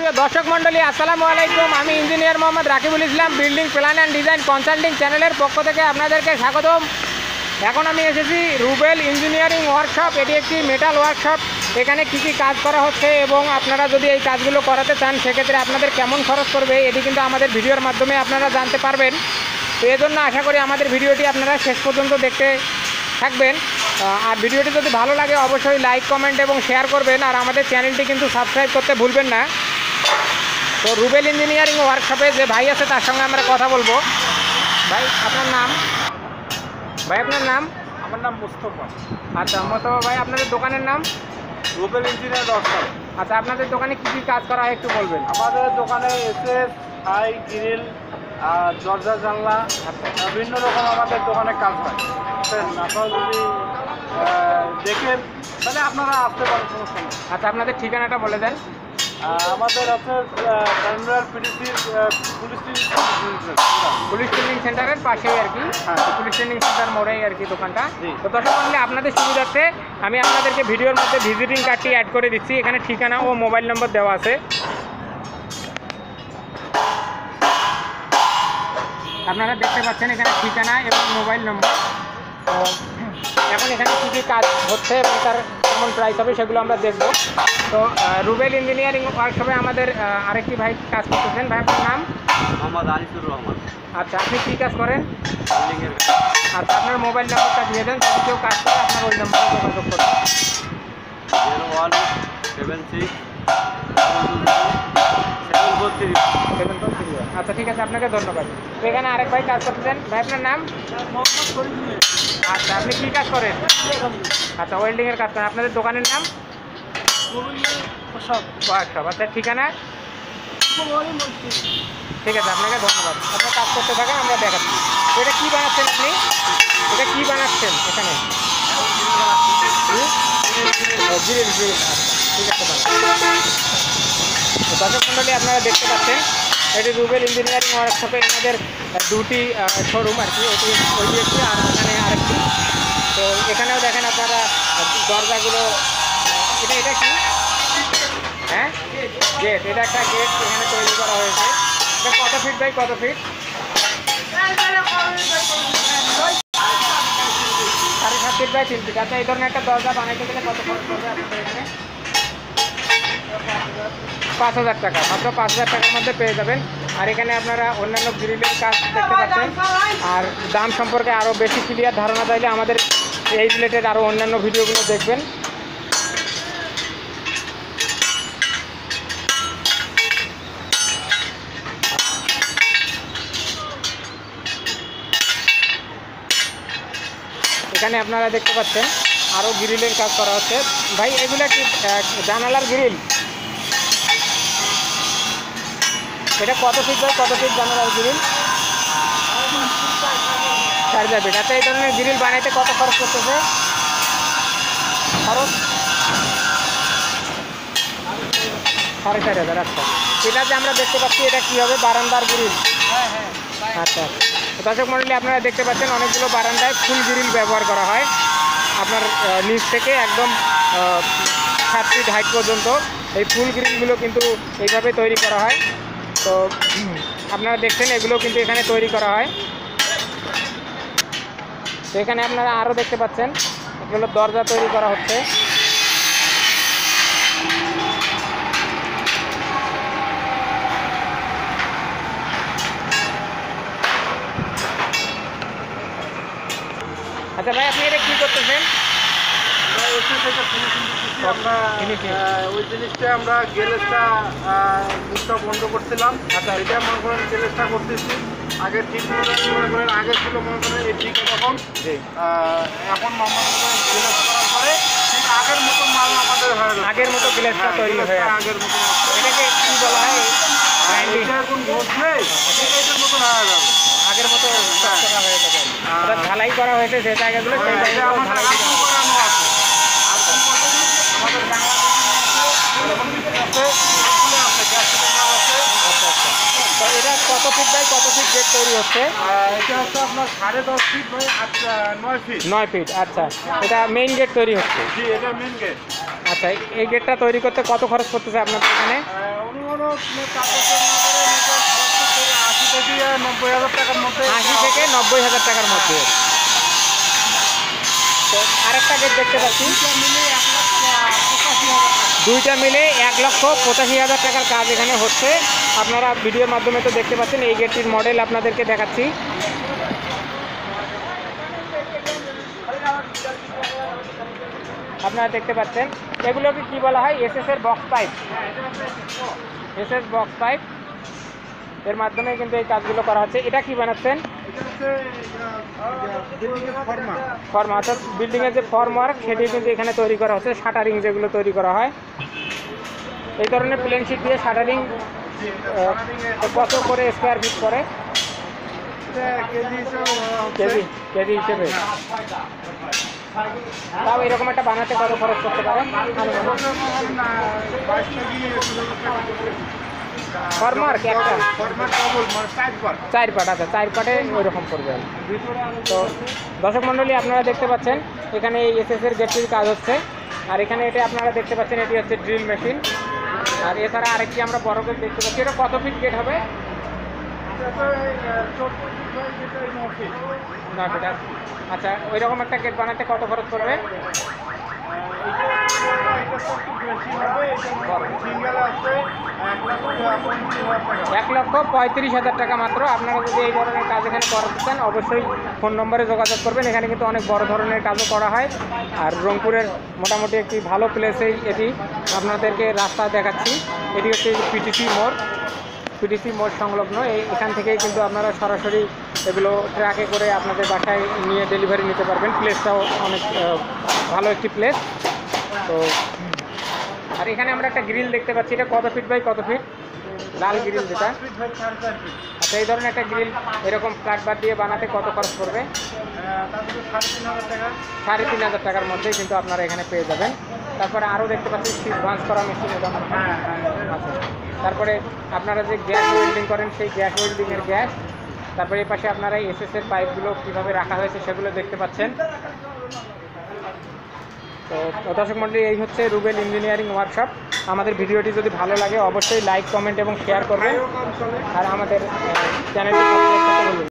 সুপ্রিয় দর্শক মণ্ডলী, আসসালামু আলাইকুম। আমি engineer Mohammad Rakibul Islam, building plan and design consulting চ্যানেলের পক্ষ থেকে আপনাদেরকে স্বাগতম। এখন আমি এসেছি রুবেল ইঞ্জিনিয়ারিং ওয়ার্কশপ। এটি একটি মেটাল ওয়ার্কশপ। এখানে কী কী কাজ করা হচ্ছে এবং আপনারা যদি এই কাজগুলো করাতে চান সেক্ষেত্রে আপনাদের কেমন খরচ করবে এটি কিন্তু আমাদের ভিডিওর মাধ্যমে আপনারা জানতে পারবেন। তো এজন্য আশা করি আমাদের ভিডিওটি আপনারা শেষ পর্যন্ত দেখতে থাকবেন। আর ভিডিওটি যদি ভালো লাগে অবশ্যই লাইক, কমেন্ট এবং শেয়ার করবেন। আর আমাদের চ্যানেলটি কিন্তু সাবস্ক্রাইব করতে ভুলবেন না। তো রুবেল ইঞ্জিনিয়ারিং ওয়ার্কশপে যে ভাই আছে তার সঙ্গে আমরা কথা বলবো। ভাই আপনার নাম? ভাই আপনার নাম? আমার নাম মুস্তফা। আচ্ছা মোস্তফা ভাই, আপনাদের দোকানের নাম? Rubel engineer workshop. আচ্ছা, আপনাদের দোকানে কী কী কাজ করা হয় একটু বলবেন? আমাদের দোকানে এসএস, হাই, গ্রিল, দরজা, জানলা, বিভিন্ন রকম আমাদের দোকানে কাজ হয়। আপনারা যদি দেখেন তাহলে আপনারা আসতে পারেন, সমস্যা নেই। আচ্ছা, আপনাদের ঠিকানাটা বলে দেন। আমাদের আছে পিডিসির পুলিশ ট্রেনিং সেন্টারের পাশেই আর কি, পুলিশ ট্রেনিং সেন্টার মোড়েই আর কি দোকানটা। তো দর্শক মণ্ডলী, আপনাদের সুবিধার্থে আমি আপনাদেরকে ভিডিওর মধ্যে ভিজিটিং কার্ডটি অ্যাড করে দিচ্ছি। এখানে ঠিকানা ও মোবাইল নম্বর দেওয়া আছে। আপনারা দেখতে পাচ্ছেন এখানে ঠিকানা এবং মোবাইল নম্বর। তো এখন এখানে কী কী কাজ হচ্ছে এবং তার কেমন প্রাইস হবে সেগুলো আমরা দেখব। তো রুবেল ইঞ্জিনিয়ারিং ওয়ার্কশপে আমাদের আরেকটি ভাই কাজ করতেছেন। ভাই আপনার নাম? মোহাম্মদ আনিসুর রহমান। আচ্ছা, আপনি কী কাজ করেন? আচ্ছা, আপনার মোবাইল নাম্বারটা দিয়ে দেন, যদি কেউ কাজ করে আপনার ওই নাম্বারে যোগাযোগ করবেন। 0176 আচ্ছা ঠিক আছে, আপনাকে ধন্যবাদ। তো এখানে আরেক ভাই কাজ করতেছেন। ভাই আপনার নাম? আচ্ছা, আপনি কী কাজ করেন? আচ্ছা, ওয়েল্ডিংয়ের কাজ করেন। আপনাদের দোকানের নাম? ওয়ার্কশপ। আচ্ছা, ঠিকানা? ঠিক আছে, আপনাকে ধন্যবাদ। আপনার কাজ করতে থাকেন, আমরা দেখাচ্ছি। এটা কী বানাচ্ছেন আপনি? এটা কী বানাচ্ছেন এখানে? গ্রিল। আচ্ছা ঠিক আছে। দর্শক মণ্ডলী, আপনারা দেখতে পাচ্ছেন এটি রুবেল ইঞ্জিনিয়ারিং ওয়ার্কশপে আমাদের দুটি শোরুম আর কি। ওইটি একটি আর এখানে আরেকটি। তো এখানেও দেখেন আপনারা দরজাগুলো। এটা কি? হ্যাঁ, গেট। এটা একটা গেট এখানে তৈরি করা হয়েছে। এটা কত ফিট বাই কত ফিট? 7.5 feet by 3 feet. আচ্ছা, এই ধরনের একটা দরজা বানাইতে গেলে কত খরচ পড়বে আপনাদের এখানে? 5,000 টাকা। মাত্র 5,000 টাকার মধ্যে পেয়ে যাবেন। আর এখানে আপনারা অন্যান্য গ্রিলের কাজ দেখতে পাচ্ছেন। আর দাম সম্পর্কে আরও বেশি ক্লিয়ার ধারণা চাইলে আমাদের এই রিলেটেড আরও অন্যান্য ভিডিওগুলো দেখবেন। এখানে আপনারা দেখতে পাচ্ছেন আরও গ্রিলের কাজ করা হচ্ছে। ভাই এগুলো কি জানালার গ্রিল? এটা কত ফিট বাই কত ফিট জানালার গ্রিল? 4.5 ফিট। আচ্ছা, এই ধরনের গ্রিল বানাইতে কত খরচ করতেছে? খরচ 4,500। আচ্ছা, এটা যে আমরা দেখতে পাচ্ছি এটা কী হবে? বারান্দার গ্রিল। আচ্ছা, দর্শক মণ্ডলী, আপনারা দেখতে পাচ্ছেন অনেকগুলো বারান্দায় ফুল গ্রিল ব্যবহার করা হয়। আপনার নিচ থেকে একদম 7 ফিট হাইট পর্যন্ত এই ফুল গ্রিলগুলো কিন্তু এইভাবে তৈরি করা হয়। তো আপনারা দেখছেন এগুলো কিন্তু এখানে তৈরি করা হয়। তো এখানে আপনারা আরও দেখতে পাচ্ছেন এগুলো দরজা তৈরি করা হচ্ছে। আচ্ছা ভাই, আপনি এটা কী করতেছেন? আমরা ওই জিনিসটা আমরা গ্যালেজটা মুখটা বন্ধ করছিলাম। আচ্ছা, এটা মনে করেন গ্যালেজটা করতেছি। আগে ঠিক মনে করেন আগে ছিল মনে করেন এই ঠিক এরকম। এখন গ্যালেজ করার পরে ঠিক আগের মতো মাল আমাদের হয়ে গেছে। আগের মতো গ্যালেজটা তৈরি হয়ে আগের মতো। এটাকে কী বলা হয়? এখন ঘষলে এটার মতো হয়ে যাবে। আগের মতো করা হয়ে যাবে। এটা ঢালাই করা হয়েছে যে জায়গাগুলো, সেই জায়গাগুলো ঢালাই করানো আছে। আমাদের তো এটা কত ফিট বাই কত ফিট গেট তৈরি হচ্ছে? এটা হচ্ছে আপনার 10.5 ফিট বাই 9 ফিট। 9 ফিট। আচ্ছা, এটা মেইন গেট তৈরি হচ্ছে? জি, এটা মেইন গেট। আচ্ছা আচ্ছা, এই গেটটা তৈরি করতে কত খরচ পড়তেছে আপনাদের এখানে? অনুমানক 80 থেকে 90,000 টাকার মধ্যে। 80 থেকে 90,000 টাকার মধ্যে। তো আরেকটা গেট দেখতে পাচ্ছি, দুইটা মিলে 1,85,000 টাকার কাজ এখানে হচ্ছে। আপনারা ভিডিওর মাধ্যমে তো দেখতে পাচ্ছেন। এই গেটটির মডেল আপনাদেরকে দেখাচ্ছি। আপনারা দেখতে পাচ্ছেন এগুলোকে কি বলা হয়? এসএস এর box pipe, SS box pipe এর মাধ্যমে কিন্তু এই কাজগুলো করা হচ্ছে। এটা কি বানাচ্ছেন? ফর্ম, অর্থাৎ বিল্ডিংয়ের যে ফর্ম ওয়ার্ক সেটি কিন্তু এখানে তৈরি করা হচ্ছে। শাটারিং যেগুলো তৈরি করা হয়, এই ধরনের প্লেন শিট দিয়ে শাটারিং কত করে স্কোয়ার ফিট করে? কেজি হিসেবে। তাও এরকম একটা বানাতে কত খরচ করতে পারেন? ফরমার্ক একটা 4 পাট, আচ্ছা 4 পাটে ওই রকম করবে। তো দর্শক মণ্ডলী, আপনারা দেখতে পাচ্ছেন এখানে এই এসএস এর গেটটির কাজ হচ্ছে। আর এখানে এটা আপনারা দেখতে পাচ্ছেন, এটি হচ্ছে ড্রিল মেশিন। আর এছাড়া আরেকটি আমরা বড় গেট দেখতে পাচ্ছি। এটা কত ফিট গেট হবে? 9 ফিট। আচ্ছা, ওই রকম একটা গেট বানাতে কত খরচ পড়বে? 1,35,000 টাকা মাত্র। আপনারা যদি এই ধরনের কাজ এখানে করাতে চান অবশ্যই ফোন নম্বরে যোগাযোগ করবেন। এখানে কিন্তু অনেক বড় ধরনের কাজও করা হয়। আর রংপুরের মোটামুটি একটি ভালো প্লেসেই এটি আপনাদেরকে রাস্তা দেখাচ্ছি। এটি হচ্ছে পিটিসি মোড় সংলগ্ন। এখান থেকেই কিন্তু আপনারা সরাসরি এগুলো ট্রাকে করে আপনাদের বাসায় নিয়ে ডেলিভারি নিতে পারবেন। প্লেসটাও অনেক ভালো একটি প্লেস। তো আর এখানে আমরা একটা গ্রিল দেখতে পাচ্ছি। এটা কত ফিট বাই কত ফিট? লাল গ্রিল যেটা। আচ্ছা, এই ধরনের একটা গ্রিল এরকম ফ্ল্যাট বার দিয়ে বানাতে কত খরচ পড়বে? 3,500 টাকার মধ্যেই কিন্তু আপনারা এখানে পেয়ে যাবেন। তারপরে আরও দেখতে পাচ্ছি শীট ভাঁজ করা মেশিন। আচ্ছা, তারপরে আপনারা যে গ্যাস ওয়েল্ডিং করেন সেই গ্যাস ওয়েল্ডিংয়ের গ্যাস। তারপরে এই পাশে আপনারা এসএস এর পাইপগুলো কীভাবে রাখা হয়েছে সেগুলো দেখতে পাচ্ছেন। তো দর্শক মণ্ডলী, এই হচ্ছে রুবেল ইঞ্জিনিয়ারিং ওয়ার্কশপ। আমাদের ভিডিওটি যদি ভালো লাগে অবশ্যই লাইক, কমেন্ট এবং শেয়ার করবেন। আর আমাদের চ্যানেলটি সাবস্ক্রাইব করতে বলুন।